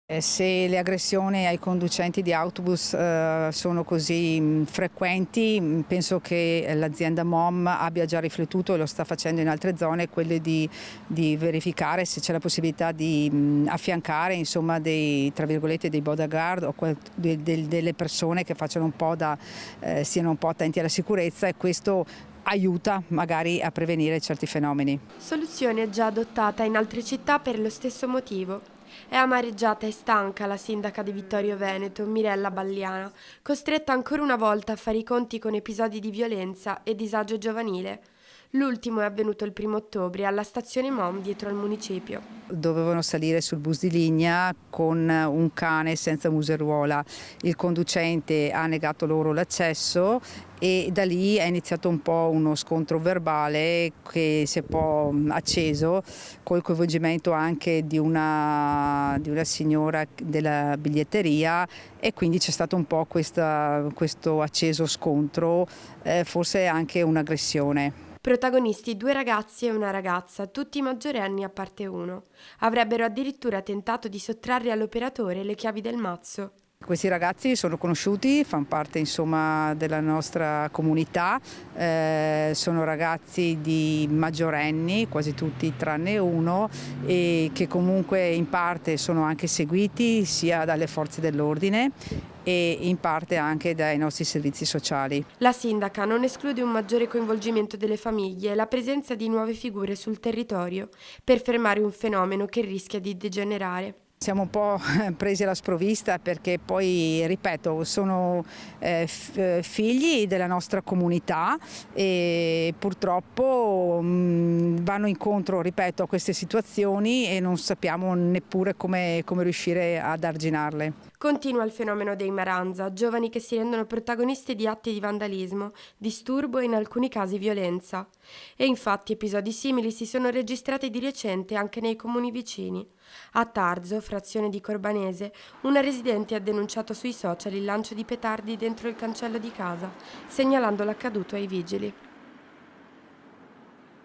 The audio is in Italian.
Se le aggressioni ai conducenti di autobus sono così frequenti, penso che l'azienda MOM abbia già riflettuto e lo sta facendo in altre zone, quelle di verificare se c'è la possibilità di affiancare insomma tra virgolette dei bodyguard o delle persone che facciano siano un po' attenti alla sicurezza, e questo aiuta magari a prevenire certi fenomeni. Soluzione già adottata in altre città per lo stesso motivo. È amareggiata e stanca la sindaca di Vittorio Veneto, Mirella Balliana, costretta ancora una volta a fare i conti con episodi di violenza e disagio giovanile. L'ultimo è avvenuto il 1° ottobre alla stazione MOM dietro al municipio. Dovevano salire sul bus di linea con un cane senza museruola. Il conducente ha negato loro l'accesso e da lì è iniziato un po' uno scontro verbale che si è un po' acceso, col coinvolgimento anche di una signora della biglietteria, e quindi c'è stato un po' questo acceso scontro, forse anche un'aggressione. Protagonisti 2 ragazzi e una ragazza, tutti maggiorenni a parte uno. Avrebbero addirittura tentato di sottrarre all'operatore le chiavi del mazzo. Questi ragazzi sono conosciuti, fanno parte insomma della nostra comunità, sono ragazzi di maggiorenni, quasi tutti tranne uno, e che comunque in parte sono anche seguiti sia dalle forze dell'ordine e in parte anche dai nostri servizi sociali. La sindaca non esclude un maggiore coinvolgimento delle famiglie e la presenza di nuove figure sul territorio per fermare un fenomeno che rischia di degenerare. Siamo un po' presi alla sprovvista perché poi, ripeto, sono figli della nostra comunità e purtroppo vanno incontro, ripeto, a queste situazioni e non sappiamo neppure come riuscire ad arginarle. Continua il fenomeno dei Maranza, giovani che si rendono protagonisti di atti di vandalismo, disturbo e in alcuni casi violenza. E infatti episodi simili si sono registrati di recente anche nei comuni vicini. A Tarzo, frazione di Corbanese, una residente ha denunciato sui social il lancio di petardi dentro il cancello di casa, segnalando l'accaduto ai vigili.